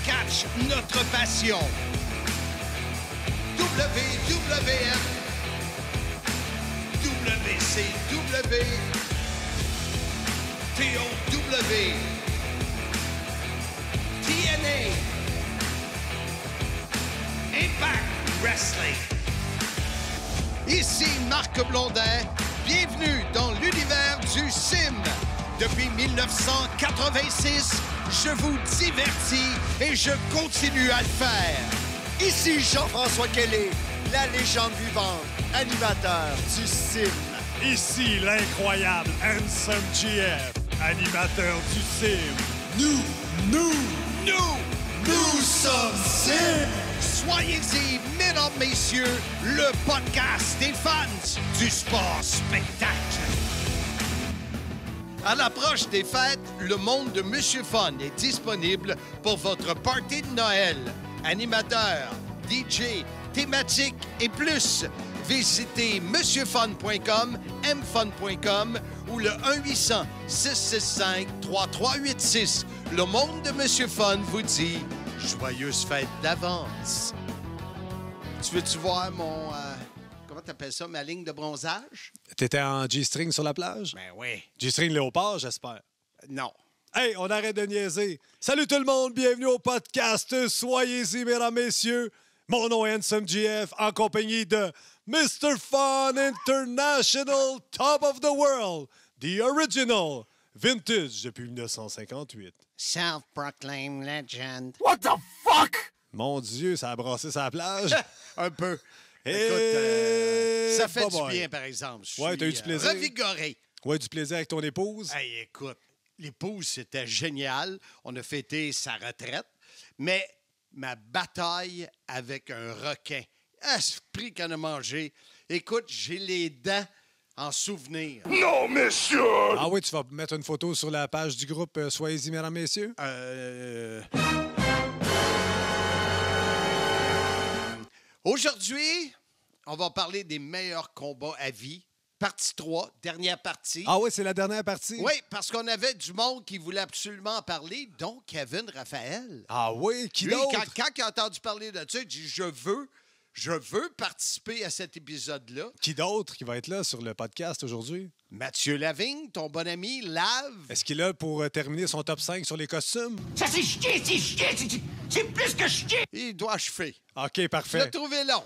catch, notre passion. WWF, WCW, TOW, TNA, Impact Wrestling. Ici Marc Blondin, bienvenue dans l'univers du sim. Depuis 1986, je vous divertis et je continue à le faire. Ici Jean-François Kelly, la légende vivante, animateur du sim. Ici l'incroyable Handsome GF, animateur du sim. Nous sommes sim. Soyez-y, mesdames, messieurs, le podcast des fans du sport spectacle. À l'approche des fêtes, le monde de Monsieur Fun est disponible pour votre party de Noël. Animateurs, DJ, thématiques et plus. Visitez monsieurfun.com, mfun.com ou le 1-800-665-3386. Le monde de Monsieur Fun vous dit joyeuses fêtes d'avance. Tu veux-tu voir mon... comment t'appelles ça? Ma ligne de bronzage? T'étais en G-string sur la plage? Ben oui. G-string léopard, j'espère. Non. Hey, on arrête de niaiser. Salut tout le monde, bienvenue au podcast. Soyez-y, mesdames, messieurs. Mon nom est Handsome GF, en compagnie de Mr. Fun International, Top of the World, The Original, Vintage depuis 1958. Self-proclaimed legend. What the fuck? Mon Dieu, ça a brassé sa plage. Un peu. Et... Écoute, ça fait bye-bye. du bien, par exemple. Je Ouais, suis, t'as eu du plaisir? Revigoré. Ouais, du plaisir avec ton épouse. Hey, écoute, l'épouse, c'était génial. On a fêté sa retraite. Mais ma bataille avec un requin, esprit qu'on a mangé. Écoute, j'ai les dents en souvenir. Non, monsieur! Ah oui, tu vas mettre une photo sur la page du groupe Soyez-y, mesdames, messieurs? Aujourd'hui, on va parler des meilleurs combats à vie. Partie 3, dernière partie. Ah oui, c'est la dernière partie? Oui, parce qu'on avait du monde qui voulait absolument en parler, dont Kevin Raphaël. Ah oui, qui Lui, d'autre? quand il a entendu parler de ça, il dit je veux participer à cet épisode-là. Qui d'autre qui va être là sur le podcast aujourd'hui? Mathieu Lavigne, ton bon ami, Lave. Est-ce qu'il est là pour terminer son top 5 sur les costumes? Ça, c'est chier, c'est plus que chier! Il doit achever. OK, Je l'ai parfait. trouvé long.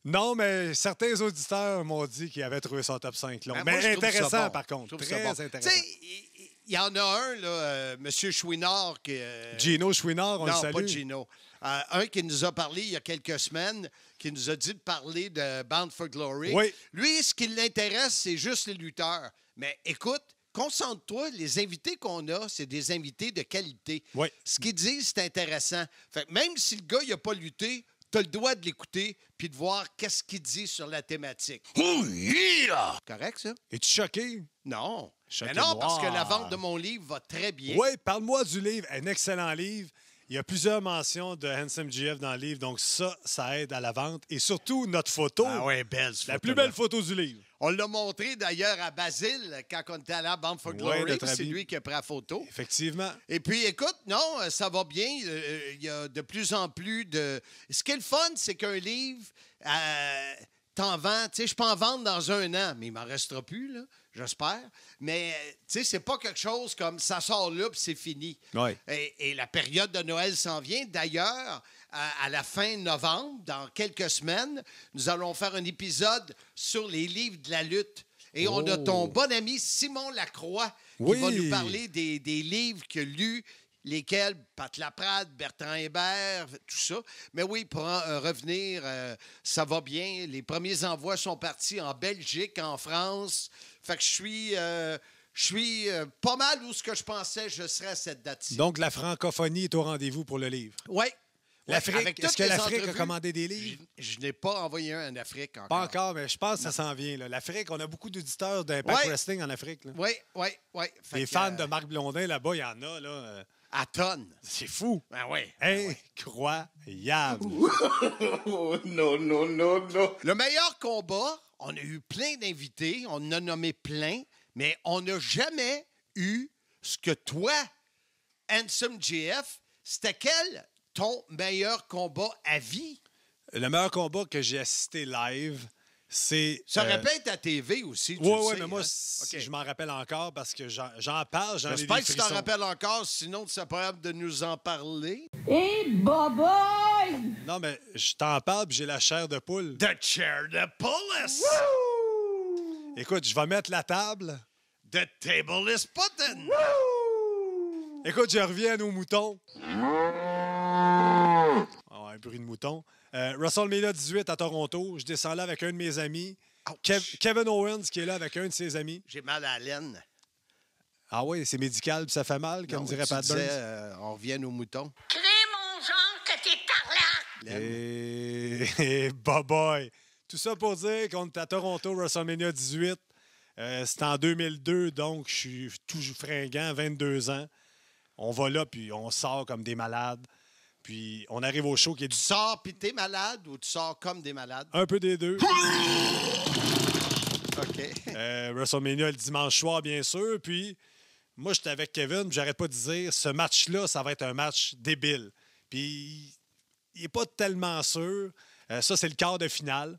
Non, mais certains auditeurs m'ont dit qu'ils avaient trouvé son top 5 long. Ben, Mais moi, je trouve ça intéressant, bon. par Je contre. trouve ça Très bon. intéressant. Tu sais, il y en a un, là, M. Chouinard, qui... Gino Chouinard, on le non, salue. pas Gino. Un qui nous a parlé il y a quelques semaines, qui nous a dit de parler de Bound for Glory. Oui. Lui, ce qui l'intéresse, c'est juste les lutteurs. Mais écoute, concentre-toi, les invités qu'on a, c'est des invités de qualité. Oui. Ce qu'ils disent, c'est intéressant. Fait que même si le gars, il n'a pas lutté, tu as le droit de l'écouter puis de voir qu'est-ce qu'il dit sur la thématique. Oh yeah! Correct, ça? Es-tu choqué? Non. Choqué Mais non, noir. parce que la vente de mon livre va très bien. Oui, parle-moi du livre. Un excellent livre. Il y a plusieurs mentions de Handsome GF dans le livre, donc ça aide à la vente. Et surtout, notre photo. Ah ouais, belle cette La plus photo-là. belle photo du livre. On l'a montré d'ailleurs à Basile quand on était allé à Bound for Ouais, Glory. notre C'est ami. lui qui a pris la photo. Effectivement. Et puis, écoute, non, ça va bien. Il y a de plus en plus de... Ce qui est le fun, c'est qu'un livre, t'en vends... Tu sais, je peux en vendre dans 1 an, mais il m'en restera plus, là, j'espère. Mais, tu sais, c'est pas quelque chose comme ça sort là puis c'est fini. Ouais. Et la période de Noël s'en vient. D'ailleurs, à la fin novembre, dans quelques semaines, nous allons faire un épisode sur les livres de la lutte. Et on a ton bon ami Simon Lacroix Oui. qui va nous parler des livres qu'il a lus, lesquels Pat Laprade, Bertrand Hébert, tout ça. Mais oui, pour revenir, ça va bien. Les premiers envois sont partis en Belgique, en France. Fait que je suis pas mal où ce que je pensais je serais à cette date-ci. Donc, la francophonie est au rendez-vous pour le livre. Oui. L'Afrique, est-ce que l'Afrique a commandé des livres? Je n'ai pas envoyé un en Afrique encore. Pas encore, mais je pense que ça s'en vient. là. L'Afrique, on a beaucoup d'auditeurs d'Impact Ouais. Wrestling en Afrique. Là. Oui, oui, oui. Fait Les que, fans de Marc Blondin, là-bas, il y en a. Là, À tonnes. c'est fou. Ben oui. Incroyable. Oh, non, non, non, non. Le meilleur combat, on a eu plein d'invités, on en a nommé plein, mais on n'a jamais eu ce que toi, Handsome GF, c'était quel ton meilleur combat à vie? Le meilleur combat que j'ai assisté live, c'est... Ça aurait pu être à TV aussi, tu le Oui, sais, mais moi, hein? OK. je m'en rappelle encore parce que j'en parle, j'en ai J'espère des que tu t'en frissons. rappelles encore, sinon tu serais pas capable de nous en parler. Hey, boy! Non, mais je t'en parle puis j'ai la chair de poule. The chair de police! Écoute, je vais mettre la table. The table is putin'! Écoute, je reviens à nos moutons. Oh, un bruit de mouton. WrestleMania 18 à Toronto. Je descends là avec un de mes amis. Ouch. Kevin Owens qui est là avec un de ses amis. J'ai mal à la laine. Ah oui, c'est médical puis ça fait mal, comme Non, dirait tu Pat disais, Burns. on revient aux moutons. Crée mon genre que t'es tarlac! Et boy. Tout ça pour dire qu'on est à Toronto, WrestleMania 18. C'est en 2002, donc je suis toujours fringant, 22 ans. On va là, puis on sort comme des malades. Puis on arrive au show qui est Tu sors pis t'es malade ou tu sors comme des malades? un peu des deux. OK. WrestleMania le dimanche soir, bien sûr. Puis moi, j'étais avec Kevin, puis j'arrête pas de dire, ce match-là, ça va être un match débile. Puis il n'est pas tellement sûr. Ça, c'est le quart de finale.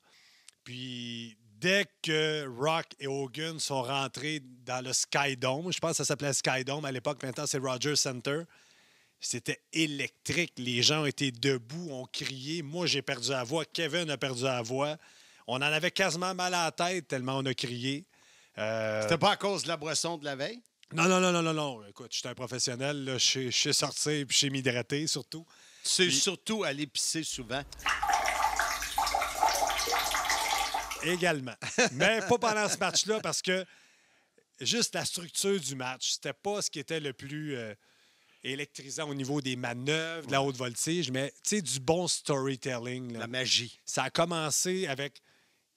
Puis dès que Rock et Hogan sont rentrés dans le Skydome, je pense que ça s'appelait Skydome à l'époque, maintenant c'est Rogers Center, c'était électrique. Les gens étaient debout, ont crié. Moi, j'ai perdu la voix. Kevin a perdu la voix. On en avait quasiment mal à la tête tellement on a crié. C'était pas à cause de la boisson de la veille? Non. Écoute, je suis un professionnel. Là. Je sais sortir puis je sais m'hydrater, surtout. C'est surtout aller pisser souvent. Également. Mais pas pendant ce match-là, parce que juste la structure du match, c'était pas ce qui était le plus électrisant au niveau des manœuvres, de la haute voltige, mais tu sais, du bon storytelling. Là. La magie. Ça a commencé avec...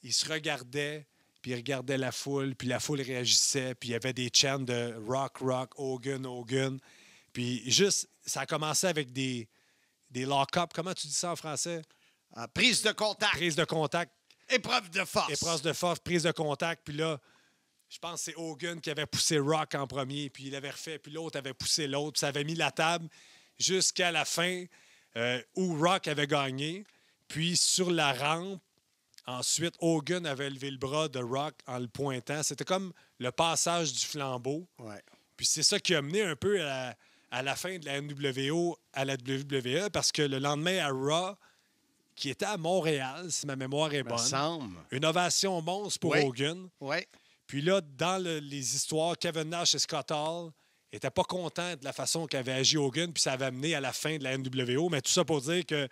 Ils se regardaient, puis ils regardaient la foule, puis la foule réagissait, puis il y avait des chants de Rock, Hogan. Puis juste, ça a commencé avec des lock-up. Comment tu dis ça en français? Prise de contact. Prise de contact. Épreuve de force. Épreuve de force, prise de contact. Puis là, je pense que c'est Hogan qui avait poussé Rock en premier, puis il l'avait refait, puis l'autre avait poussé l'autre, puis ça avait mis la table jusqu'à la fin où Rock avait gagné. Puis sur la rampe, ensuite, Hogan avait levé le bras de Rock en le pointant. C'était comme le passage du flambeau. Ouais. Puis c'est ça qui a mené un peu à la fin de la NWO à la WWE, parce que le lendemain à Raw, qui était à Montréal, si ma mémoire est Me bonne, semble. une ovation monstre pour Oui. Hogan. Oui. Puis là, dans les histoires, Kevin Nash et Scott Hall n'étaient pas contents de la façon qu'avait agi Hogan, puis ça avait amené à la fin de la NWO. Mais tout ça pour dire que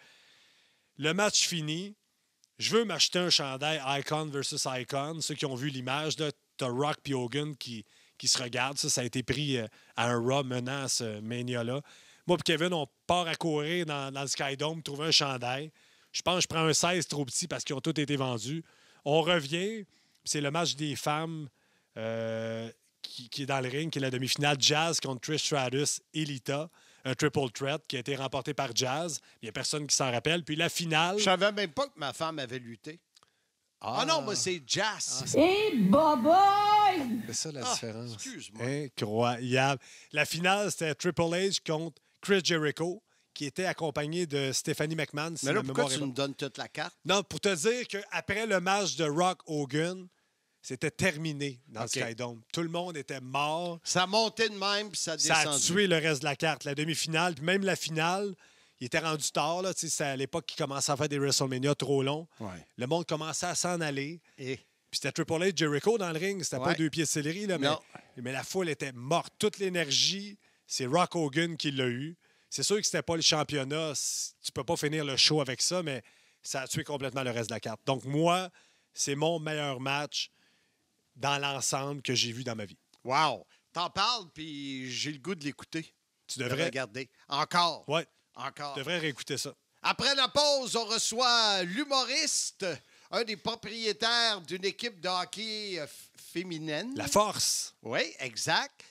le match fini, je veux m'acheter un chandail Icon versus Icon. Ceux qui ont vu l'image, tu as Rock et Hogan qui se regardent. Ça a été pris à un Raw menant à ce Mania-là. Moi et Kevin, on part à courir dans le Skydome, trouver un chandail. Je pense que je prends un 16 trop petit parce qu'ils ont tous été vendus. On revient, c'est le match des femmes qui est dans le ring, qui est la demi-finale Jazz contre Trish Stratus et Lita. Un triple threat qui a été remporté par Jazz. Il n'y a personne qui s'en rappelle. Puis la finale... Je savais même pas que ma femme avait lutté. Ah non, moi, c'est Jazz. Hey, boy! C'est ça la Ah, différence. excuse-moi. Incroyable. La finale, c'était Triple H contre Chris Jericho, qui était accompagné de Stephanie McMahon. Si Mais là, ma pourquoi mémoire est tu bonne. me donnes toute la carte? Non, pour te dire qu'après le match de Rock Hogan, c'était terminé dans OK. le Skydome. Tout le monde était mort. Ça montait de même, puis ça Ça a descendait. tué le reste de la carte. La demi-finale, puis même la finale, il était rendu tard. Là, c'est à l'époque qu'il commençait à faire des WrestleMania trop longs. Ouais. Le monde commençait à s'en aller. Et Puis c'était Triple H Jericho dans le ring. C'était pas Ouais. 2 pieds de céleri, là, Non. mais la foule était morte. Toute l'énergie, c'est Rock Hogan qui l'a eu. C'est sûr que c'était pas le championnat. Tu peux pas finir le show avec ça, mais ça a tué complètement le reste de la carte. Donc moi, c'est mon meilleur match dans l'ensemble que j'ai vu dans ma vie. wow! T'en parles, puis j'ai le goût de l'écouter. Tu De devrais... regarder. Encore. Ouais, Encore. tu devrais réécouter ça. Après la pause, on reçoit l'humoriste, un des propriétaires d'une équipe de hockey féminine. La force. Oui, exact.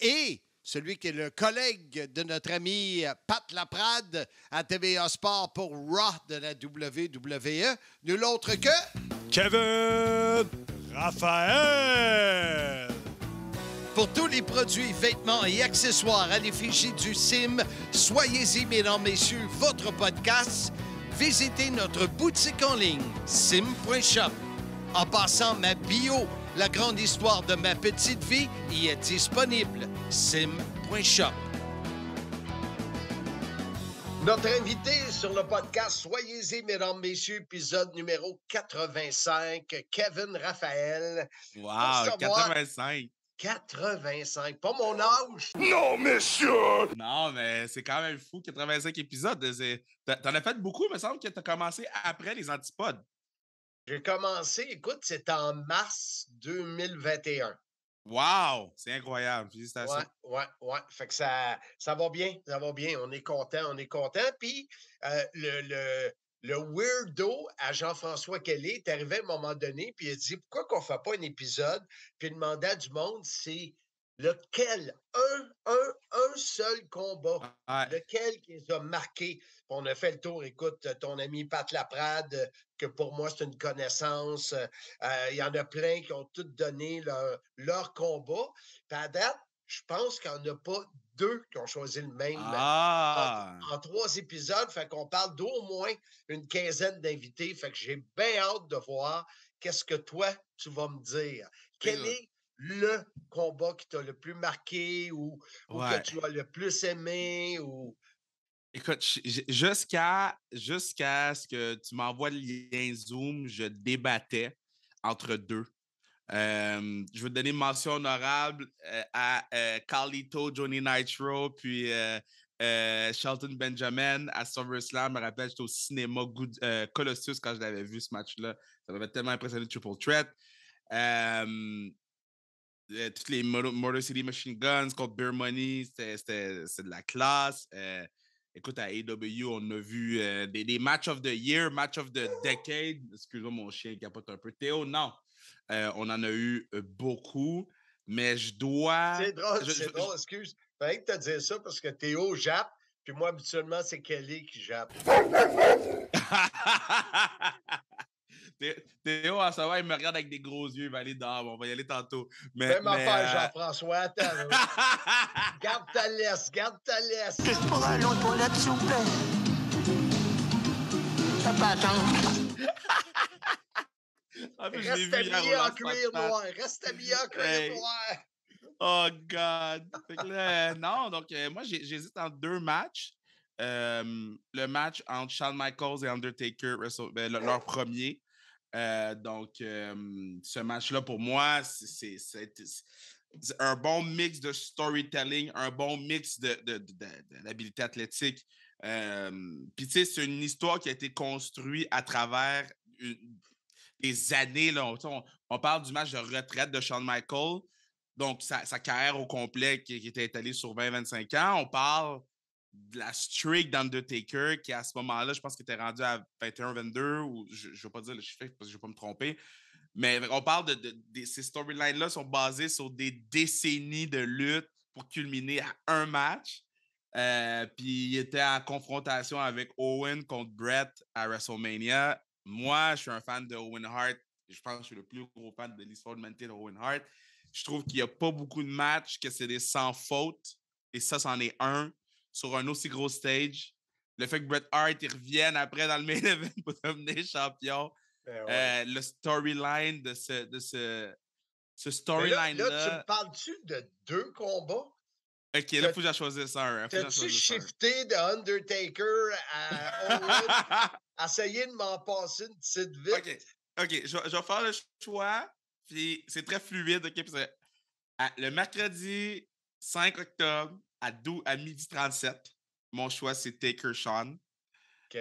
Et celui qui est le collègue de notre ami Pat Laprade à TVA Sport pour Raw de la WWE. Nul autre que... Kevin Raphaël. Pour tous les produits, vêtements et accessoires à l'effigie du CIM, soyez-y, mesdames, messieurs, votre podcast. Visitez notre boutique en ligne, sim.shop. En passant, ma bio, la grande histoire de ma petite vie, y est disponible, sim.shop. Notre invité sur le podcast, soyez-y, mesdames, messieurs, épisode numéro 85, Kevin Raphaël. Wow, 85. 85, pas mon âge. Non, monsieur! Non, mais c'est quand même fou, 85 épisodes. T'en as fait beaucoup, il me semble que t'as commencé après les antipodes. J'ai commencé, écoute, c'était en mars 2021. Wow, c'est incroyable. Félicitations. Ouais. Fait que ça va bien, ça va bien. On est content. Puis le weirdo à Jean-François Kelly est arrivé à un moment donné, puis il a dit « Pourquoi qu'on fait pas un épisode? » Puis il demandait à du monde, c'est lequel? Un seul combat. Ouais. Lequel qui les a marqués? Puis on a fait le tour. Écoute, ton ami Pat Laprade, que pour moi, c'est une connaissance. Il y en a plein qui ont tous donné leur combat. Puis à date, je pense qu'il n'y en a pas deux qui ont choisi le même en 3 épisodes. Fait qu'on parle d'au moins une quinzaine d'invités. Fait que j'ai bien hâte de voir qu'est-ce que toi, tu vas me dire. Quel est le combat qui t'a le plus marqué ou que tu as le plus aimé? Écoute, jusqu'à ce que tu m'envoies le lien Zoom, je débattais entre deux. Je veux te donner une mention honorable à Carlito, Johnny Nitro, puis Shelton Benjamin à SummerSlam. Je me rappelle, j'étais au cinéma Colossus quand je l'avais vu, ce match-là. Ça m'avait tellement impressionné, Triple Threat. Toutes les Motor City Machine Guns contre Beer Money, c'est de la classe. Écoute, à AEW, on a vu des Match of the Year, Match of the Decade. Excuse-moi, mon chien capote un peu. Théo, non. On en a eu beaucoup, mais je dois... C'est drôle, excuse. Fallait que tu te dises ça parce que Théo jappe, puis moi, habituellement, c'est Kelly qui jappe. Théo, en ce moment, il me regarde avec des gros yeux. Il va aller dehors. On va y aller tantôt. Même affaire, Jean-François. Attends. Garde ta laisse. Juste pour aller aux toilettes, s'il vous plaît. Ça peut attendre. Reste habillé en cuir noir. Oh, God. Fait que là, non, donc moi, j'hésite entre 2 matchs. Le match entre Shawn Michaels et Undertaker, leur premier. Ce match-là, pour moi, c'est un bon mix de storytelling, un bon mix d'habilité athlétique. Puis, tu sais, c'est une histoire qui a été construite à travers des années. Là. On parle du match de retraite de Shawn Michaels, donc sa carrière au complet qui était étalée sur 20-25 ans. On parle de la streak d'Undertaker qui, à ce moment-là, je pense qu'il était rendu à 21-22 ou je ne vais pas dire le chiffre parce que je ne vais pas me tromper. Mais on parle de ces storylines-là sont basées sur des décennies de lutte pour culminer à un match. Puis il était en confrontation avec Owen contre Brett à WrestleMania. Moi, je suis un fan de Owen Hart. Je pense que je suis le plus gros fan de l'histoire de l'humanité de Owen Hart. Je trouve qu'il n'y a pas beaucoup de matchs, que c'est des sans faute. Et ça, c'en est un. Sur un aussi gros stage. Le fait que Bret Hart il revienne après dans le main event pour devenir champion. Le storyline de ce storyline-là. Là, tu me parles-tu de 2 combats? OK, là, il faut que j'en choisisse un. T'as-tu shifté de Undertaker à Owen? Essayer de m'en passer une petite vite. OK, je vais faire le choix. Puis c'est très fluide. OK, puis le mercredi 5 octobre, à 12h37, mon choix, c'est Taker Shawn. OK.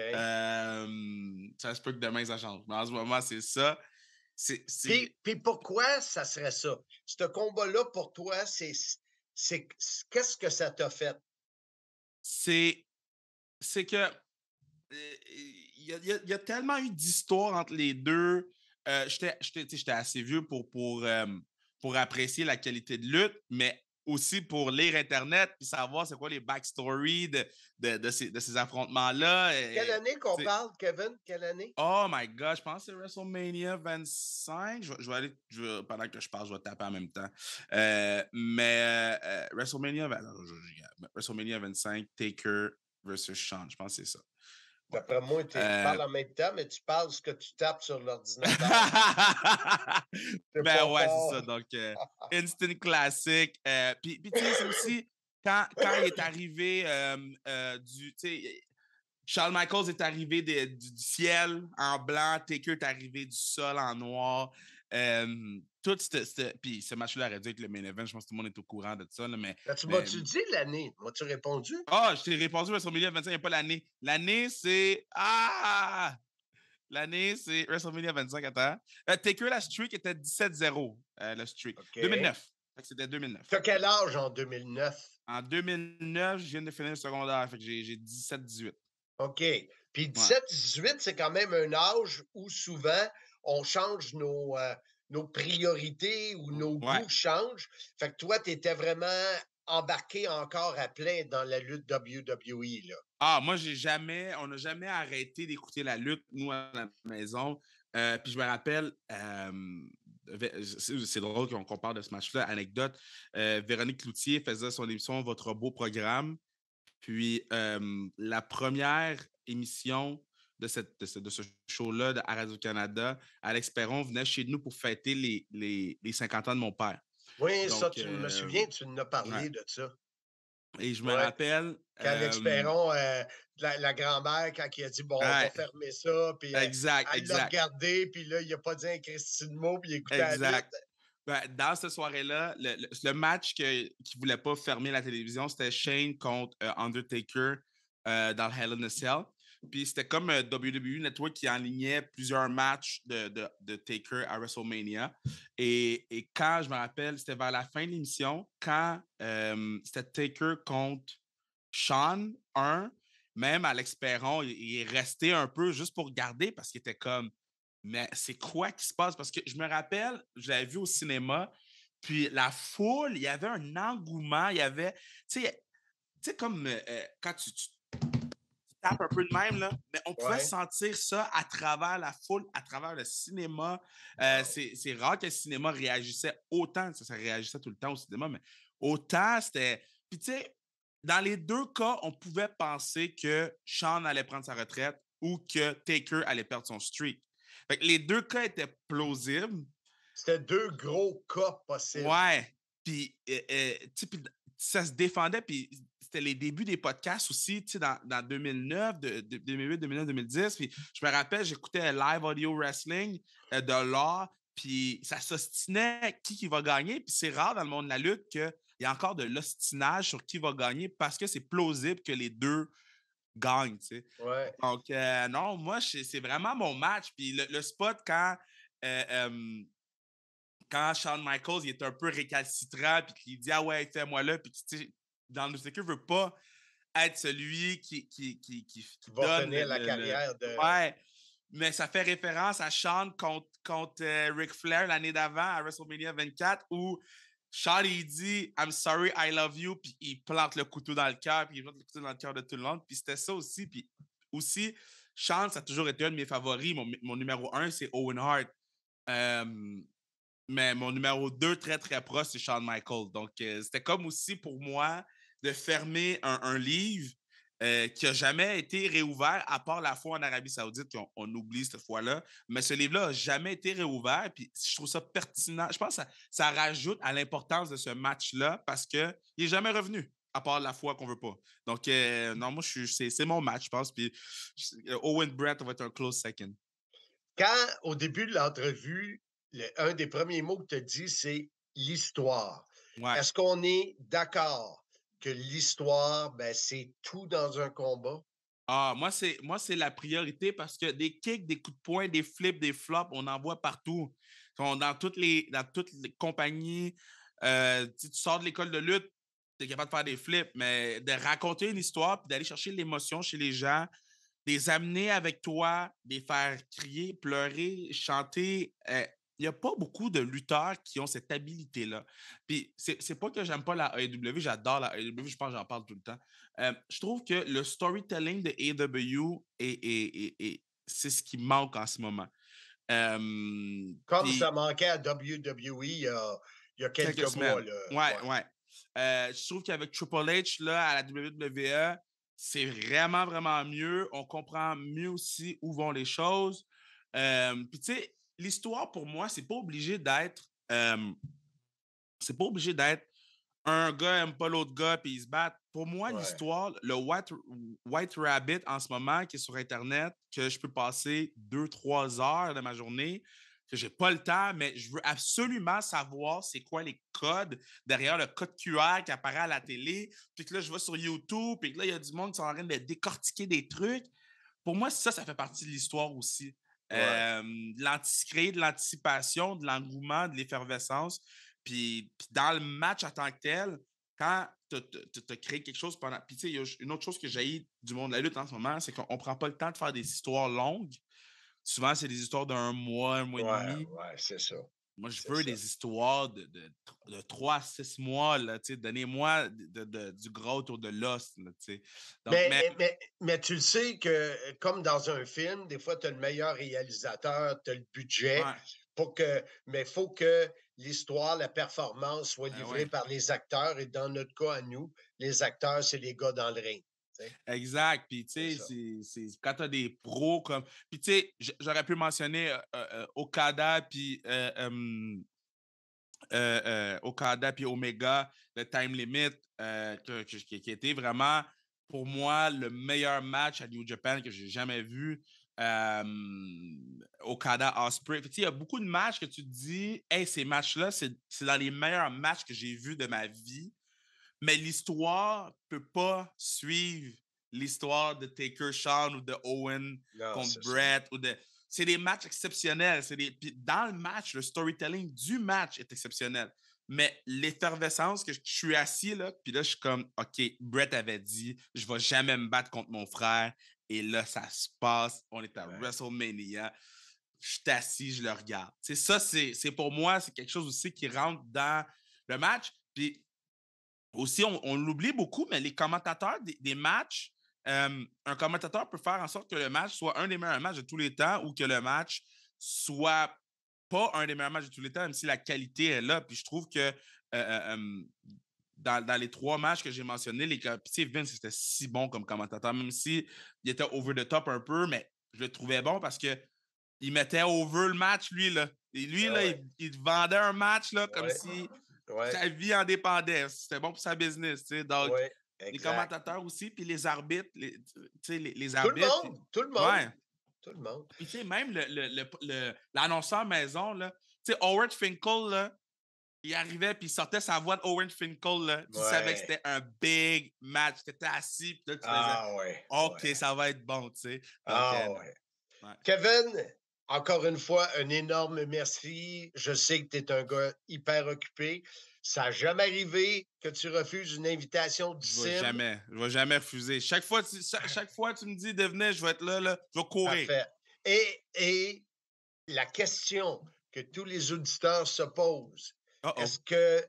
Ça se peut que demain, ça change. Mais en ce moment, c'est ça. Puis pourquoi ça serait ça? Ce combat-là, pour toi, qu'est-ce que ça t'a fait? C'est que il y a tellement eu d'histoires entre les deux. J'étais assez vieux pour apprécier la qualité de lutte, mais aussi pour lire Internet puis savoir c'est quoi les backstories de ces affrontements-là. Quelle année qu'on t'sais, parle, Kevin? Quelle année? Oh my God, je pense que c'est WrestleMania 25. Je vais aller, pendant que je parle, je vais taper en même temps. WrestleMania 25, Taker versus Shawn. Je pense que c'est ça. D'après moi, tu parles en même temps, mais tu parles ce que tu tapes sur l'ordinateur. Ben ouais, c'est ça. Donc, instant classique. Puis tu sais, c'est aussi quand il est arrivé tu sais, Shawn Michaels est arrivé du ciel en blanc, Taker est arrivé du sol en noir. Puis ce match-là aurait dû être le main event. Je pense que tout le monde est au courant de ça. Là, M'as-tu dit l'année? M'as-tu répondu? Ah, je t'ai répondu WrestleMania 25, il n'y a pas l'année. L'année, c'est. Ah! L'année, c'est WrestleMania 25. Attends. Taker, la streak était 17-0. La streak. Okay. 2009. C'était 2009. T'as quel âge en 2009? En 2009, je viens de finir le secondaire. Fait que j'ai 17-18. OK. Puis 17-18, c'est quand même un âge où souvent on change nos priorités ou nos goûts changent. Fait que toi, tu étais vraiment embarqué encore à plein dans la lutte WWE, là. Ah, moi, on n'a jamais arrêté d'écouter la lutte, nous, à la maison. Puis je me rappelle, c'est drôle qu'on parle de ce match-là, anecdote. Véronique Cloutier faisait son émission « Votre beau programme ». Puis la première émission de ce show-là à Radio-Canada, Alex Perron venait chez nous pour fêter les 50 ans de mon père. Oui, donc, ça, tu me souviens, tu nous as parlé de ça. Et je me rappelle... Quand Alex Perron, la grand-mère, quand il a dit « Bon, on va fermer ça », puis elle l'a regardé, puis là, il n'a pas dit un Christine mot, puis il écoutait la lutte. Ben, dans cette soirée-là, le match qui ne voulait pas fermer la télévision, c'était Shane contre Undertaker dans le Hell in a Cell. Puis c'était comme WWE Network qui enlignait plusieurs matchs de Taker à WrestleMania. Et quand, je me rappelle, c'était vers la fin de l'émission, quand c'était Taker contre Shawn, même Alex Perron, il est resté un peu juste pour regarder parce qu'il était comme... Mais c'est quoi qui se passe? Parce que je me rappelle, je l'avais vu au cinéma, puis la foule, il y avait un engouement, il y avait... Tu sais, comme quand tu tapes un peu de même, là, mais on pouvait sentir ça à travers la foule, à travers le cinéma. C'est rare que le cinéma réagissait autant. Ça réagissait tout le temps au cinéma, mais autant, c'était... Puis tu sais, dans les deux cas, on pouvait penser que Shawn allait prendre sa retraite ou que Taker allait perdre son streak. Fait que les deux cas étaient plausibles. C'était deux gros cas possibles. Ouais. Puis, ça se défendait. Puis, c'était les débuts des podcasts aussi, tu sais, dans 2009, 2008, 2009, 2010. Puis, je me rappelle, j'écoutais Live Audio Wrestling de l'or. Puis, ça s'ostinait qui va gagner. Puis, c'est rare dans le monde de la lutte qu'il y a encore de l'ostinage sur qui va gagner parce que c'est plausible que les deux gagne, tu sais. Ouais. Donc, non, moi, c'est vraiment mon match. Puis le spot, quand Shawn Michaels, il est un peu récalcitrant, puis qu'il dit « Ah ouais, fais-moi là », puis tu sais, dans le Taker veut pas être celui qui va finir la carrière de... Ouais, mais ça fait référence à Shawn contre Ric Flair l'année d'avant, à WrestleMania 24, où Shawn, il dit « I'm sorry, I love you », puis il plante le couteau dans le cœur, puis il plante le couteau dans le cœur de tout le monde. Puis c'était ça aussi. Puis aussi, Shawn, ça a toujours été un de mes favoris. Mon numéro 1, c'est Owen Hart. Mais mon numéro 2, très, très proche, c'est Shawn Michaels. Donc, c'était comme aussi pour moi de fermer un livre qui n'a jamais été réouvert, à part la fois en Arabie Saoudite, qu'on oublie cette fois-là. Mais ce livre-là n'a jamais été réouvert. Puis je trouve ça pertinent. Je pense que ça rajoute à l'importance de ce match-là parce qu'il n'est jamais revenu, à part la fois qu'on ne veut pas. Donc, non, moi, c'est mon match, je pense. Puis Owen Brett va être un close second. Quand, au début de l'entrevue, un des premiers mots que tu as dit, c'est l'histoire. Ouais. Est-ce qu'on est d'accord que l'histoire, ben, c'est tout dans un combat? Ah, moi, c'est la priorité parce que des kicks, des coups de poing, des flips, des flops, on en voit partout. Dans toutes les compagnies, tu sors de l'école de lutte, tu es capable de faire des flips, mais de raconter une histoire puis d'aller chercher l'émotion chez les gens, de les amener avec toi, de les faire crier, pleurer, chanter, n'y a pas beaucoup de lutteurs qui ont cette habilité-là. Puis, c'est pas que j'aime pas la AEW, j'adore la AEW, je pense que j'en parle tout le temps. Je trouve que le storytelling de AEW, c'est ce qui manque en ce moment. Comme ça manquait à WWE il y a quelques mois. Ouais. Je trouve qu'avec Triple H, là, à la WWE, c'est vraiment, vraiment mieux. On comprend mieux aussi où vont les choses. Puis, tu sais, l'histoire, pour moi, c'est pas obligé d'être un gars aime pas l'autre gars puis ils se battent. Pour moi, l'histoire, le White Rabbit en ce moment qui est sur Internet, que je peux passer 2-3 heures de ma journée, que j'ai pas le temps, mais je veux absolument savoir c'est quoi les codes derrière le code QR qui apparaît à la télé, puis que là, je vais sur YouTube, puis que là, il y a du monde qui sont en train de décortiquer des trucs. Pour moi, ça fait partie de l'histoire aussi. Créer de l'anticipation, de l'engouement, de l'effervescence. Puis dans le match en tant que tel, quand tu as créé quelque chose pendant... Puis tu sais, il y a une autre chose que j'ai du monde de la lutte en ce moment, c'est qu'on ne prend pas le temps de faire des histoires longues. Souvent, c'est des histoires d'1 mois, 1 mois et demi. Ouais, c'est ça. Moi, je veux des histoires de 3 à 6 mois. Là, donnez-moi du gros autour de l'os. Mais tu le sais que, comme dans un film, des fois, tu as le meilleur réalisateur, tu as le budget. Mais il faut que l'histoire, la performance soit livrée par les acteurs. Et dans notre cas, à nous, les acteurs, c'est les gars dans le ring. T'sais. Exact. Puis, tu sais, quand tu as des pros comme. Puis, tu sais, j'aurais pu mentionner Okada puis Omega, le Time Limit, qui était vraiment, pour moi, le meilleur match à New Japan que j'ai jamais vu. Okada Ospreay. Il y a beaucoup de matchs que tu te dis, hey, ces matchs-là, c'est dans les meilleurs matchs que j'ai vus de ma vie. Mais l'histoire ne peut pas suivre l'histoire de Taker Shawn ou de Owen contre Brett. C'est des matchs exceptionnels. Puis dans le match, le storytelling du match est exceptionnel. Mais l'effervescence, que je suis assis là, puis là, je suis comme, OK, Brett avait dit, je ne vais jamais me battre contre mon frère. Et là, ça se passe. On est à WrestleMania. Je suis assis, je le regarde. C'est ça, c'est pour moi, c'est quelque chose aussi qui rentre dans le match. Puis aussi, on l'oublie beaucoup, mais les commentateurs des matchs, un commentateur peut faire en sorte que le match soit un des meilleurs matchs de tous les temps ou que le match soit pas un des meilleurs matchs de tous les temps, même si la qualité est là. Puis je trouve que dans les 3 matchs que j'ai mentionnés, Vince, c'était si bon comme commentateur, même s'il était over the top un peu, mais je le trouvais bon parce qu'il mettait over le match, lui. Là. Et lui, il vendait un match là, comme si sa vie en dépendait. C'était bon pour sa business. Donc, les commentateurs aussi, puis les arbitres. Les arbitres. Tout le monde. Ouais. Tout le monde. Puis, tu sais, même l'annonceur maison, là, tu sais, Howard Finkel, là, il arrivait puis il sortait sa voix de Owen Finkel. Là. Tu savais que c'était un big match. Tu étais assis puis là, tu faisais OK, ça va être bon, tu sais. Kevin, encore une fois, un énorme merci. Je sais que tu es un gars hyper occupé. Ça n'a jamais arrivé que tu refuses une invitation du CIM. Je vais jamais refuser. Chaque fois tu me dis de venir, je vais être là, je vais courir. Parfait. Et la question que tous les auditeurs se posent, est-ce que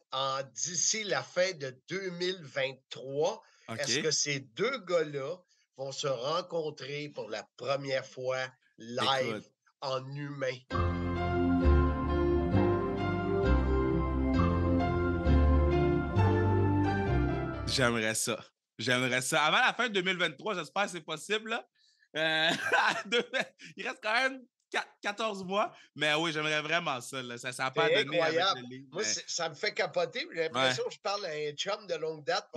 d'ici la fin de 2023, est-ce que ces 2 gars-là vont se rencontrer pour la première fois live en humain? J'aimerais ça. Avant la fin de 2023, j'espère que c'est possible. Là. Il reste quand même 14 mois, mais oui, j'aimerais vraiment ça. Là. Ça n'a pas donné avec le livre. Moi, ça me fait capoter. J'ai l'impression que je parle à un chum de longue date.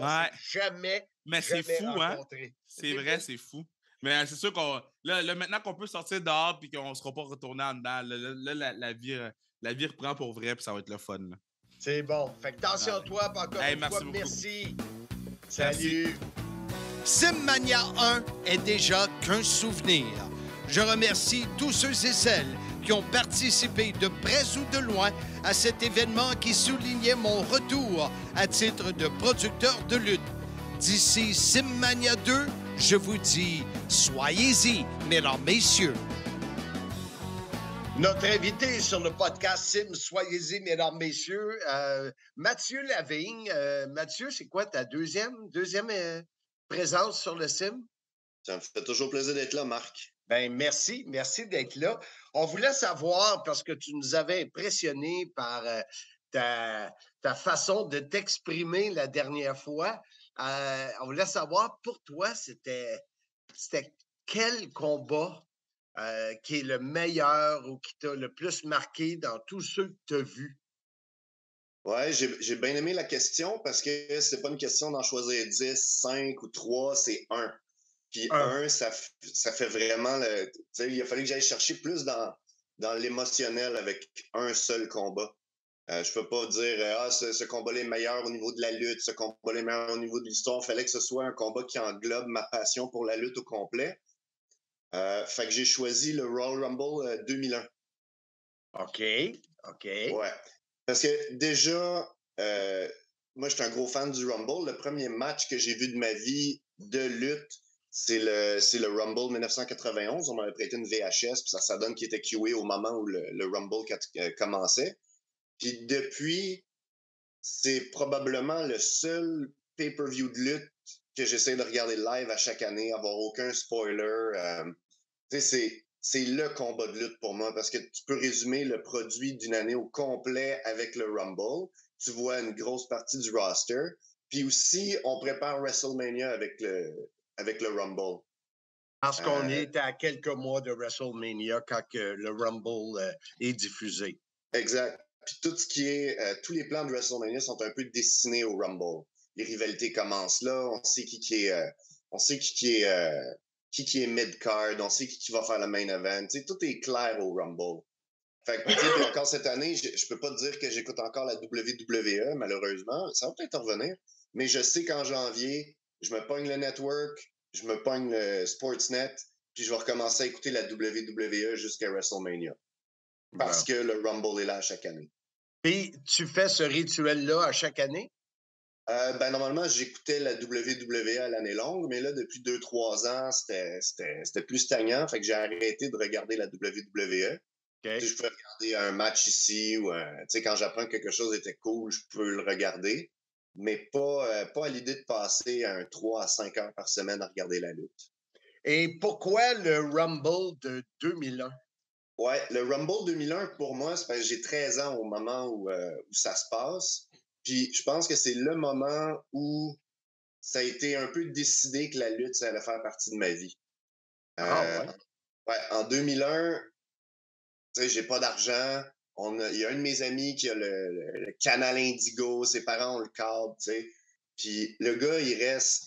Jamais. Mais c'est fou, rencontré. Hein? C'est vrai, c'est fou. Mais c'est sûr qu'on. Là, maintenant qu'on peut sortir dehors et qu'on ne sera pas retourné en dedans, là, la vie reprend pour vrai et ça va être le fun. Là. C'est bon. Fait que attention à toi, encore une fois. Beaucoup. Merci. Salut. Simmania 1 est déjà qu'un souvenir. Je remercie tous ceux et celles qui ont participé de près ou de loin à cet événement qui soulignait mon retour à titre de producteur de lutte. D'ici Simmania 2, je vous dis, soyez-y, mesdames, messieurs. Notre invité sur le podcast Sim, soyez-y, mesdames, messieurs, Mathieu Lavigne. Mathieu, c'est quoi ta deuxième présence sur le Sim? Ça me fait toujours plaisir d'être là, Marc. Ben merci d'être là. On voulait savoir, parce que tu nous avais impressionné par ta façon de t'exprimer la dernière fois, on voulait savoir, pour toi, c'était quel combat qui est le meilleur ou qui t'a le plus marqué dans tous ceux que tu as vus? Ouais, j'ai bien aimé la question parce que c'est pas une question d'en choisir 10, 5 ou 3, c'est un. Puis un, ça fait vraiment le. Tu sais, il a fallu que j'aille chercher plus dans l'émotionnel avec un seul combat. Je peux pas dire ce combat-là est meilleur au niveau de la lutte, ce combat-là est meilleur au niveau de l'histoire. Il fallait que ce soit un combat qui englobe ma passion pour la lutte au complet. Fait que j'ai choisi le Royal Rumble 2001. OK. Ouais. Parce que déjà, moi, je suis un gros fan du Rumble. Le premier match que j'ai vu de ma vie de lutte, c'est le Rumble 1991. On m'avait prêté une VHS, puis ça donne qu'il était QA au moment où le Rumble commençait. Puis depuis, c'est probablement le seul pay-per-view de lutte que j'essaie de regarder live à chaque année, avoir aucun spoiler. Tu sais, c'est le combat de lutte pour moi parce que tu peux résumer le produit d'une année au complet avec le Rumble. Tu vois une grosse partie du roster. Puis aussi, on prépare WrestleMania avec le Rumble. Parce qu'on est à quelques mois de WrestleMania quand le Rumble est diffusé. Exact. Puis tout ce qui est... tous les plans de WrestleMania sont un peu destinés au Rumble. Les rivalités commencent là. On sait qui est mid-card, on sait qui va faire le main event. T'sais, tout est clair au Rumble. Fait que, puis encore cette année, je peux pas te dire que j'écoute encore la WWE, malheureusement. Ça va peut-être revenir. Mais je sais qu'en janvier, je me pogne le network, je me pogne le Sportsnet, puis je vais recommencer à écouter la WWE jusqu'à WrestleMania. Parce que le Rumble est là à chaque année. Puis, tu fais ce rituel-là à chaque année? Normalement, j'écoutais la WWE à l'année longue, mais là, depuis 2-3 ans, c'était plus stagnant. Fait que j'ai arrêté de regarder la WWE. Okay. Je peux regarder un match ici ou quand j'apprends que quelque chose était cool, je peux le regarder. Mais pas à l'idée de passer 3 à 5 heures par semaine à regarder la lutte. Et pourquoi le Rumble de 2001? Ouais, le Rumble 2001, pour moi, c'est parce que j'ai 13 ans au moment où ça se passe. Puis je pense que c'est le moment où ça a été un peu décidé que la lutte, ça allait faire partie de ma vie. Ouais, en 2001, tu sais, j'ai pas d'argent. Il y a un de mes amis qui a le canal Indigo, ses parents ont le câble, tu sais. Puis le gars, il reste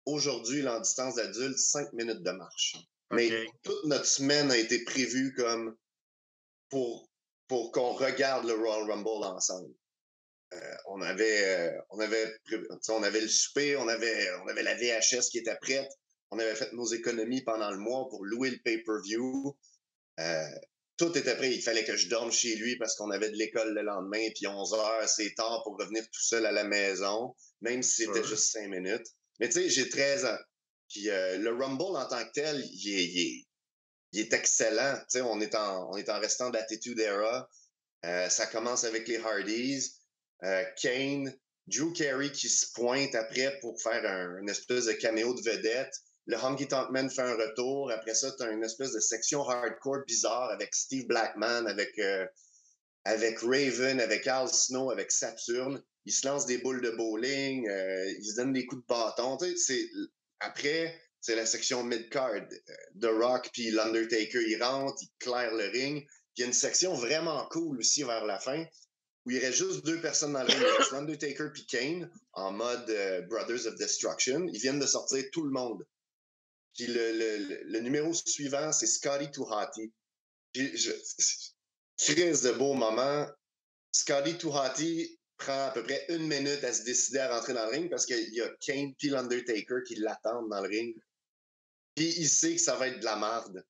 aujourd'hui, en distance d'adulte, 5 minutes de marche. Okay. Mais toute notre semaine a été prévue comme pour qu'on regarde le Royal Rumble ensemble. On avait le souper, on avait la VHS qui était prête. On avait fait nos économies pendant le mois pour louer le pay-per-view. Tout était prêt. Il fallait que je dorme chez lui parce qu'on avait de l'école le lendemain. Puis 11 heures, c'est tard pour revenir tout seul à la maison, même si c'était juste 5 minutes. Mais tu sais, j'ai 13 ans. Puis le Rumble en tant que tel, il est excellent. Tu sais, on est en restant d'Attitude Era. Ça commence avec les Hardys. Kane, Drew Carey qui se pointe après pour faire une espèce de caméo de vedette. Le Honky Tonk Man fait un retour. Après ça, tu as une espèce de section hardcore bizarre avec Steve Blackman, avec Raven, avec Al Snow, avec Saturn. Ils se lancent des boules de bowling, ils se donnent des coups de bâton. Après, c'est la section mid-card. The Rock puis l'Undertaker, ils rentrent, ils clairent le ring. Puis il y a une section vraiment cool aussi vers la fin, où il reste juste 2 personnes dans le ring. Il reste l'Undertaker puis Kane, en mode Brothers of Destruction. Ils viennent de sortir tout le monde. Puis le numéro suivant, c'est Scotty 2 Hotty. Puis crise de beau moment. Scotty 2 Hotty prend à peu près 1 minute à se décider à rentrer dans le ring parce qu'il y a Kane puis l'Undertaker qui l'attendent dans le ring. Puis il sait que ça va être de la merde.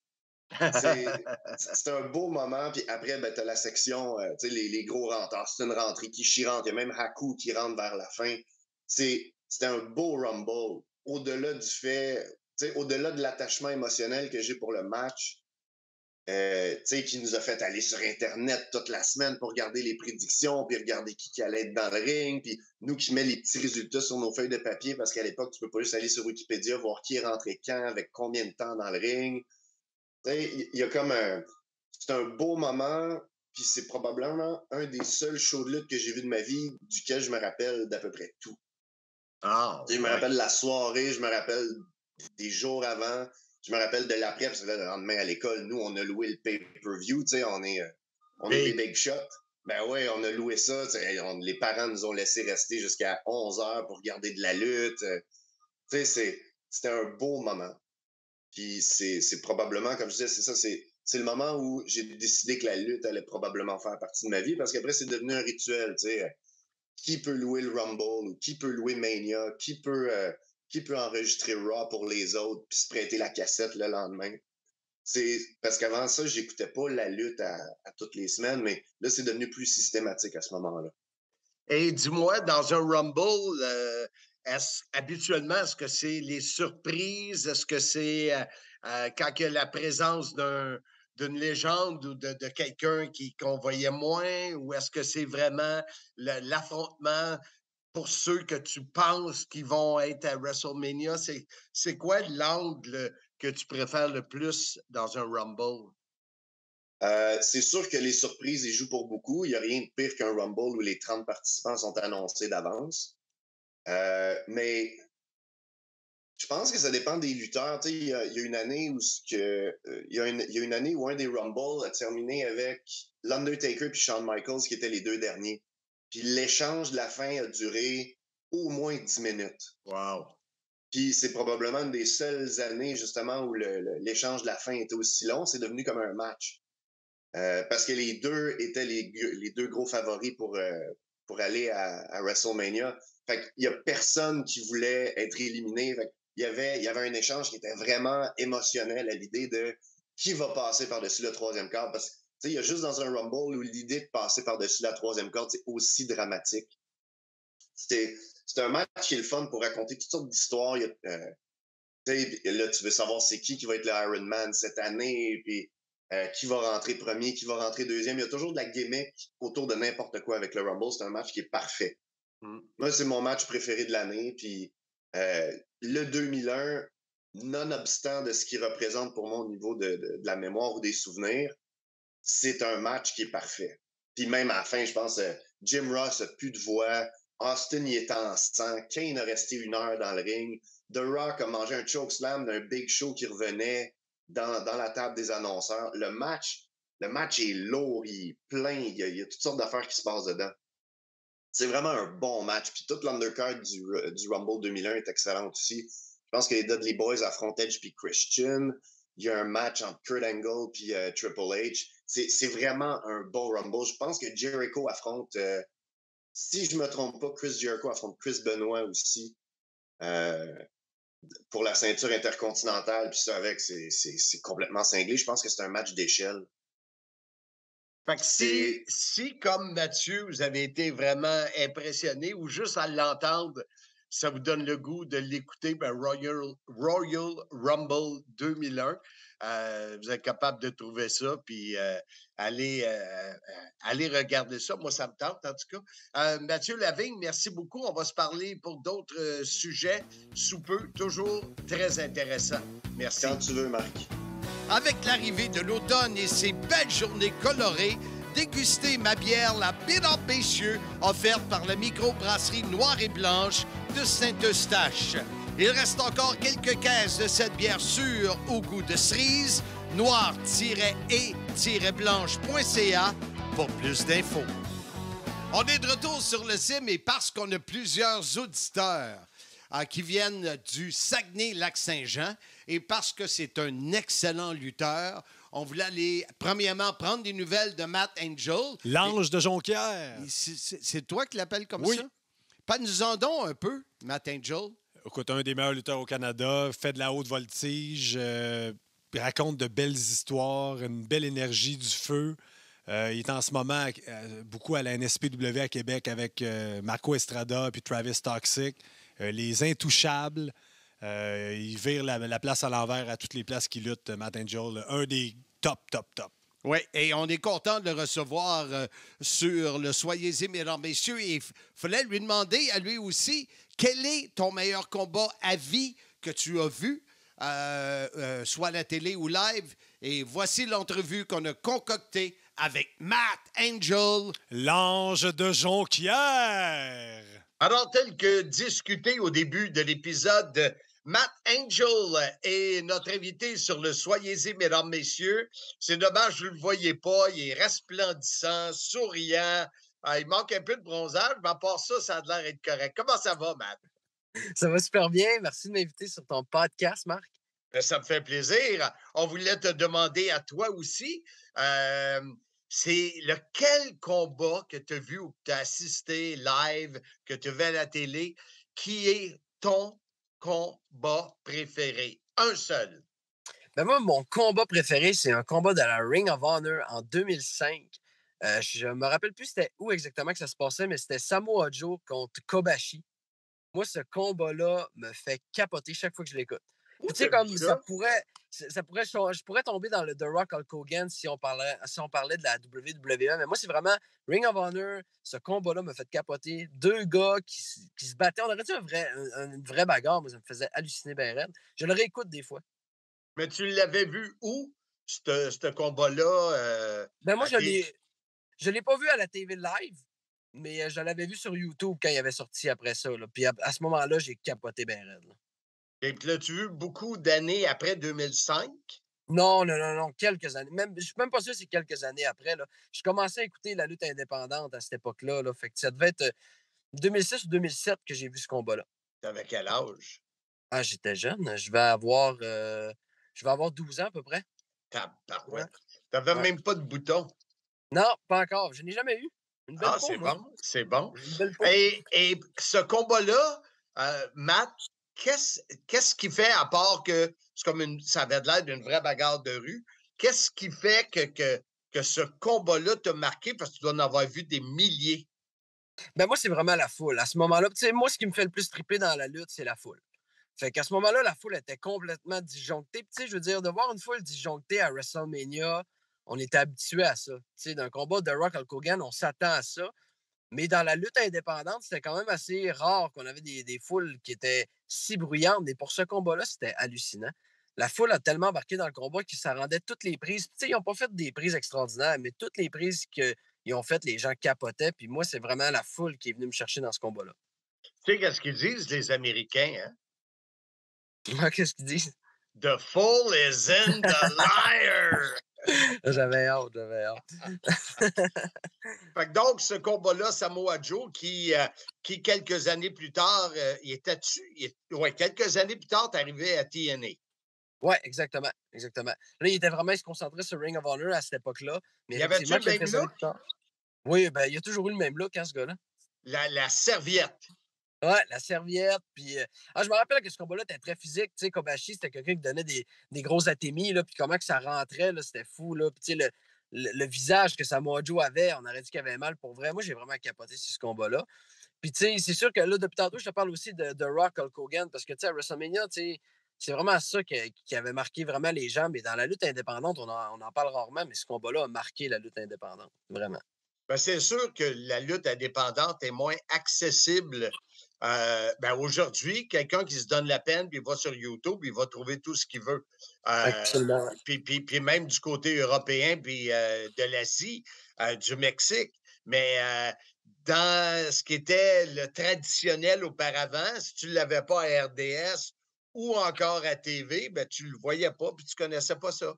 C'est un beau moment. Puis après, ben, t'as la section, tu sais, les gros rentreurs. C'est une rentrée qui chirante. Il y a même Haku qui rentre vers la fin. C'était un beau Rumble. Au-delà du fait, tu sais, au-delà de l'attachement émotionnel que j'ai pour le match, qui nous a fait aller sur Internet toute la semaine pour regarder les prédictions, puis regarder qui allait être dans le ring, puis nous qui met les petits résultats sur nos feuilles de papier, parce qu'à l'époque, tu peux pas juste aller sur Wikipédia, voir qui est rentré quand, avec combien de temps dans le ring. Il y a comme c'est un beau moment, puis c'est probablement un des seuls shows de lutte que j'ai vu de ma vie duquel je me rappelle d'à peu près tout. Je me rappelle la soirée, je me rappelle des jours avant, je me rappelle de l'après, parce que là, le lendemain à l'école, nous, on a loué le pay-per-view, on est des big shots. Ben oui, on a loué ça, les parents nous ont laissé rester jusqu'à 11h pour regarder de la lutte. C'était un beau moment. Puis c'est probablement, comme je disais, c'est ça, c'est le moment où j'ai décidé que la lutte allait probablement faire partie de ma vie, parce qu'après, c'est devenu un rituel, qui peut louer le Rumble, ou qui peut louer Mania, qui peut enregistrer Raw pour les autres, puis se prêter la cassette le lendemain. C'est parce qu'avant ça, j'écoutais pas la lutte à toutes les semaines, mais là, c'est devenu plus systématique à ce moment-là. Et dis-moi, dans un Rumble, habituellement, est-ce que c'est les surprises? Est-ce que c'est quand il y a la présence d'une légende ou de quelqu'un qu'on voyait moins? Ou est-ce que c'est vraiment l'affrontement pour ceux que tu penses qui vont être à WrestleMania? C'est quoi l'angle que tu préfères le plus dans un Rumble? C'est sûr que les surprises, ils jouent pour beaucoup. Il n'y a rien de pire qu'un Rumble où les 30 participants sont annoncés d'avance. Mais je pense que ça dépend des lutteurs. Il y a une année où une année où un des Rumble a terminé avec l'Undertaker et Shawn Michaels, qui étaient les deux derniers. Puis l'échange de la fin a duré au moins 10 minutes. Wow! Puis c'est probablement une des seules années, justement, où l'échange de la fin était aussi long. C'est devenu comme un match. Parce que les deux étaient les deux gros favoris pour aller à WrestleMania. Fait qu'il y a personne qui voulait être éliminé. Fait qu'il y avait un échange qui était vraiment émotionnel à l'idée de qui va passer par-dessus le troisième quart. Parce que il y a juste dans un Rumble où l'idée de passer par-dessus la troisième corde, c'est aussi dramatique. C'est un match qui est le fun pour raconter toutes sortes d'histoires. Là, tu veux savoir c'est qui va être le Iron Man cette année, puis qui va rentrer premier, qui va rentrer deuxième. Il y a toujours de la gimmick autour de n'importe quoi avec le Rumble. C'est un match qui est parfait. Moi, c'est mon match préféré de l'année. Puis le 2001, nonobstant de ce qu'il représente pour moi au niveau de la mémoire ou des souvenirs, c'est un match qui est parfait. Puis même à la fin, je pense, Jim Ross a plus de voix. Austin, il est en sang. Kane a resté 1 heure dans le ring. The Rock a mangé un chokeslam d'un Big Show qui revenait dans la table des annonceurs. Le match est lourd, il est plein. Il y a toutes sortes d'affaires qui se passent dedans. C'est vraiment un bon match. Puis toute l'undercard du Rumble 2001 est excellente aussi. Je pense que les Dudley Boys affrontent Edge puis Christian. Il y a un match entre Kurt Angle puis Triple H. C'est vraiment un bon Rumble. Je pense que Jericho affronte, si je ne me trompe pas, Chris Jericho affronte Chris Benoit aussi pour la ceinture intercontinentale. Puis ça, avec, c'est complètement cinglé. Je pense que c'est un match d'échelle. Fait que si, comme Mathieu, vous avez été vraiment impressionné ou juste à l'entendre, ça vous donne le goût de l'écouter, Royal Rumble 2001, vous êtes capable de trouver ça, puis allez regarder ça. Moi, ça me tente, en tout cas. Mathieu Lavigne, merci beaucoup. On va se parler pour d'autres sujets sous peu, toujours très intéressant. Merci. Quand tu veux, Marc. Avec l'arrivée de l'automne et ses belles journées colorées, dégustez ma bière, la Bière Messieurs, offerte par la microbrasserie Noire et Blanche de Saint-Eustache. Il reste encore quelques caisses de cette bière sûre au goût de cerise, noire-et-blanche.ca pour plus d'infos. On est de retour sur le sim et parce qu'on a plusieurs auditeurs qui viennent du Saguenay-Lac-Saint-Jean et parce que c'est un excellent lutteur, on voulait aller, premièrement, prendre des nouvelles de Matt Angel. L'ange de Jonquière. C'est toi qui l'appelles comme oui. ça? Parle-nous-en donc un peu, Matt Angel. Écoute, un des meilleurs lutteurs au Canada, fait de la haute voltige, raconte de belles histoires, une belle énergie du feu. Il est en ce moment beaucoup à la NSPW à Québec avec Marco Estrada puis Travis Toxic. Les Intouchables. Il vire la place à l'envers à toutes les places qui luttent, Matt Angel. Un des top, top, top. Oui, et on est content de le recevoir sur le Soyez-y, mesdames, messieurs. Et il fallait lui demander à lui aussi, quel est ton meilleur combat à vie que tu as vu, soit à la télé ou live? Et voici l'entrevue qu'on a concoctée avec Matt Angel. L'ange de Jonquière. Alors, tel que discuté au début de l'épisode, Matt Angel est notre invité sur le Soyez-y, mesdames, messieurs. C'est dommage, je ne le voyais pas. Il est resplendissant, souriant. Il manque un peu de bronzage, mais à part ça, ça a l'air d'être correct. Comment ça va, Matt? Ça va super bien. Merci de m'inviter sur ton podcast, Marc. Ça me fait plaisir. On voulait te demander à toi aussi, c'est lequel combat que tu as vu ou que tu as assisté live, que tu as vu à la télé, qui est ton combat préféré? Un seul. Ben moi, mon combat préféré, c'est un combat de la Ring of Honor en 2005. Je me rappelle plus c'était où exactement que ça se passait, mais c'était Samoa Joe contre Kobashi. Moi, ce combat-là me fait capoter chaque fois que je l'écoute. Tu sais, comme ça pourrait je pourrais tomber dans le The Rock Hulk Hogan si on parlait de la WWE, mais moi, c'est vraiment Ring of Honor. Ce combat-là me fait capoter. Deux gars qui se battaient. On aurait dit une vraie bagarre. Moi, ça me faisait halluciner bien raide. Je le réécoute des fois. Mais tu l'avais vu où, ce combat-là? Ben moi, je l'ai pas vu à la TV live, mais je l'avais vu sur YouTube quand il avait sorti après ça. Là. Puis à ce moment-là, j'ai capoté bien raide. Là. Et puis l'as-tu vu beaucoup d'années après 2005? Non, quelques années. Je suis même pas sûr que c'est quelques années après. Là. Je commençais à écouter la lutte indépendante à cette époque-là. Là. Fait que ça devait être 2006 ou 2007 que j'ai vu ce combat-là. T'avais quel âge? Ah, j'étais jeune. Je vais avoir 12 ans à peu près. Ouais. T'avais même pas de bouton. Non, pas encore. Je n'ai jamais eu. Une belle peau, c'est moi. bon, c'est bon. Une belle peau. Et ce combat-là, Matt, qu'est-ce qui fait, à part que c'est comme ça avait l'air d'une vraie bagarre de rue, qu'est-ce qui fait que ce combat-là t'a marqué parce que tu dois en avoir vu des milliers? Ben moi, c'est vraiment la foule. À ce moment-là, tu sais, moi, ce qui me fait le plus triper dans la lutte, c'est la foule. Fait qu'à ce moment-là, la foule était complètement disjonctée. Tu sais, je veux dire, de voir une foule disjonctée à WrestleMania, on était habitué à ça. Tu sais, d'un combat de Rock Hulk Hogan, on s'attend à ça. Mais dans la lutte indépendante, c'était quand même assez rare qu'on avait des foules qui étaient si bruyantes. Et pour ce combat-là, c'était hallucinant. La foule a tellement embarqué dans le combat que ça rendait toutes les prises. Tu sais, ils n'ont pas fait des prises extraordinaires, mais toutes les prises qu'ils ont faites, les gens capotaient. Puis moi, c'est vraiment la foule qui est venue me chercher dans ce combat-là. Tu sais qu'est-ce qu'ils disent, les Américains, hein? Qu'est-ce qu'ils disent? The fool is in the liar! J'avais hâte. Fait que donc, ce combat-là, Samoa Joe, qui quelques années plus tard, quelques années plus tard, t'es arrivé à TNA. Oui, exactement. Là, il se concentrait sur Ring of Honor à cette époque-là. Mais il y avait-tu le même look? Oui, ben, il a toujours eu le même look, hein, ce gars-là. La serviette. Ouais, la serviette. Puis, je me rappelle que ce combat-là était très physique. Tu sais, Kobashi, c'était quelqu'un qui donnait des gros atémies, là, puis comment que ça rentrait, là, c'était fou. Là. Puis, tu sais, le visage que Samoa Joe avait, on aurait dit qu'il avait mal pour vrai. Moi, j'ai vraiment capoté sur ce combat-là. Puis, tu sais, c'est sûr que là, depuis tantôt, je te parle aussi de Rock Hulk Hogan, parce que, tu sais, à WrestleMania, tu sais, c'est vraiment ça qui avait marqué vraiment les gens. Mais dans la lutte indépendante, on en parle rarement, mais ce combat-là a marqué la lutte indépendante, vraiment. Ben, c'est sûr que la lutte indépendante est moins accessible. Aujourd'hui, quelqu'un qui se donne la peine, puis il va sur YouTube, il va trouver tout ce qu'il veut. Absolument. Puis même du côté européen, puis de l'Asie, du Mexique. Mais dans ce qui était le traditionnel auparavant, si tu ne l'avais pas à RDS ou encore à TV, ben, tu ne le voyais pas, puis tu ne connaissais pas ça.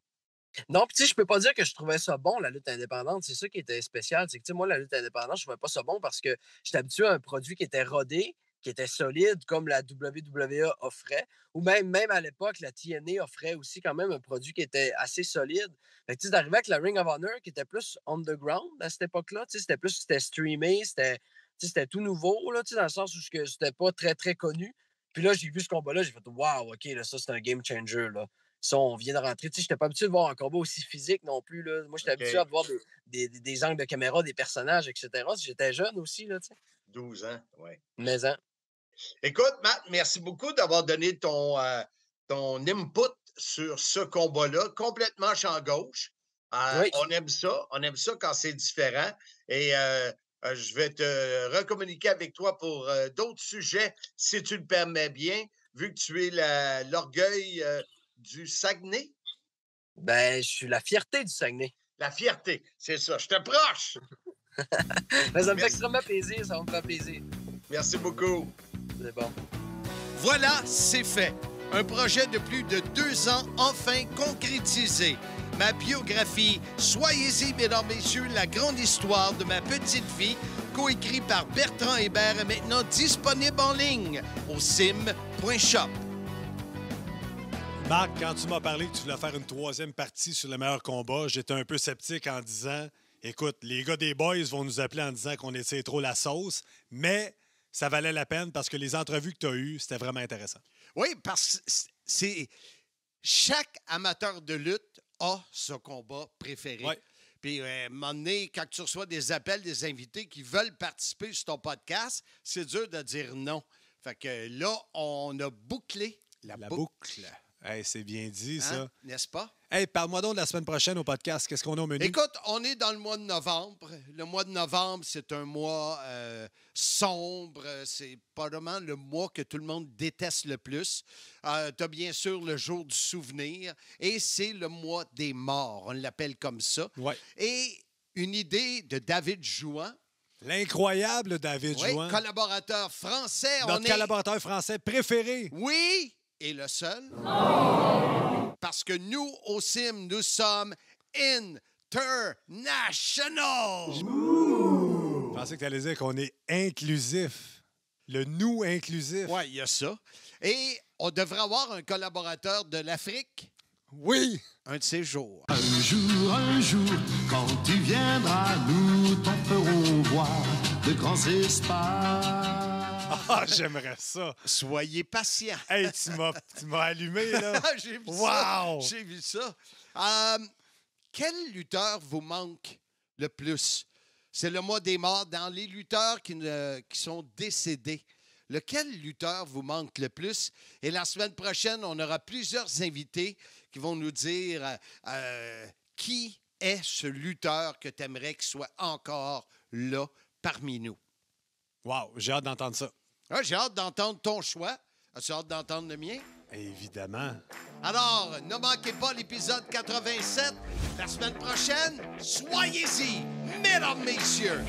Non, puis tu sais, je peux pas dire que je trouvais ça bon, la lutte indépendante. C'est ça qui était spécial. C'est que, tu sais, moi, la lutte indépendante, je trouvais pas ça bon parce que j'étais habitué à un produit qui était rodé, qui était solide, comme la WWE offrait. Ou même à l'époque, la TNA offrait aussi quand même un produit qui était assez solide. Fait que, tu sais, d'arriver avec la Ring of Honor, qui était plus underground à cette époque-là, tu sais, c'était streamé, c'était tout nouveau, là, tu sais, dans le sens où c'était pas très, très connu. Puis là, j'ai vu ce combat-là, j'ai fait « Wow, OK, là, ça, c'est un game changer, là. » Ça, on vient de rentrer. Tu sais, je n'étais pas habitué de voir un combat aussi physique non plus. Là. Moi, j'étais habitué à voir des angles de caméra, des personnages, etc. J'étais jeune aussi, là, tu sais. 12 ans, oui. Mais, hein. Écoute, Matt, merci beaucoup d'avoir donné ton input sur ce combat-là, complètement champ gauche. Oui. On aime ça quand c'est différent. Et je vais te recommuniquer avec toi pour d'autres sujets, si tu le permets bien, vu que tu es l'orgueil du Saguenay. Ben, je suis la fierté du Saguenay. La fierté, c'est ça. Je te proche. Mais ça me fait Merci. extrêmement plaisir, ça va me faire plaisir. Merci beaucoup. C'est bon. Voilà, c'est fait. Un projet de plus de 2 ans enfin concrétisé. Ma biographie, Soyez-y, mesdames, messieurs, la grande histoire de ma petite vie, coécrit par Bertrand Hébert, est maintenant disponible en ligne au sim.shop. Marc, quand tu m'as parlé que tu voulais faire une 3e partie sur le meilleur combat, j'étais un peu sceptique en disant, écoute, les gars des Boys vont nous appeler en disant qu'on essaie trop la sauce, mais ça valait la peine parce que les entrevues que tu as eues, c'était vraiment intéressant. Oui, parce que c'est chaque amateur de lutte a son combat préféré. Ouais. Puis, à un moment donné, quand tu reçois des appels des invités qui veulent participer sur ton podcast, c'est dur de dire non. Fait que là, on a bouclé la boucle. Hey, c'est bien dit, Hein? ça. N'est-ce pas? Hey, parle-moi donc de la semaine prochaine au podcast. Qu'est-ce qu'on a au menu? Écoute, on est dans le mois de novembre. Le mois de novembre, c'est un mois sombre. C'est probablement le mois que tout le monde déteste le plus. Tu as bien sûr le jour du souvenir et c'est le mois des morts. On l'appelle comme ça. Ouais. Et une idée de David Jouan. L'incroyable David Oui, Jouan. collaborateur français. Notre collaborateur français préféré. Oui, et le seul. Parce que nous, au CIM, nous sommes international. Je pensais que tu allais dire qu'on est inclusif. Le nous inclusif. Oui, il y a ça. Et on devrait avoir un collaborateur de l'Afrique Oui. un de ces jours. Un jour, quand tu viendras, nous t'en ferons voir de grands espaces. Ah, j'aimerais ça. Soyez patients. Hey, tu m'as allumé, là. J'ai vu Wow! ça. J'ai vu ça. Quel lutteur vous manque le plus? C'est le mois des morts. Dans les lutteurs qui sont décédés, lequel lutteur vous manque le plus? Et la semaine prochaine, on aura plusieurs invités qui vont nous dire qui est ce lutteur que tu aimerais qu'il soit encore là parmi nous. Wow, j'ai hâte d'entendre ça. Ah, j'ai hâte d'entendre ton choix. As-tu hâte d'entendre le mien? Évidemment. Alors, ne manquez pas l'épisode 87. La semaine prochaine, soyez-y, mesdames, messieurs.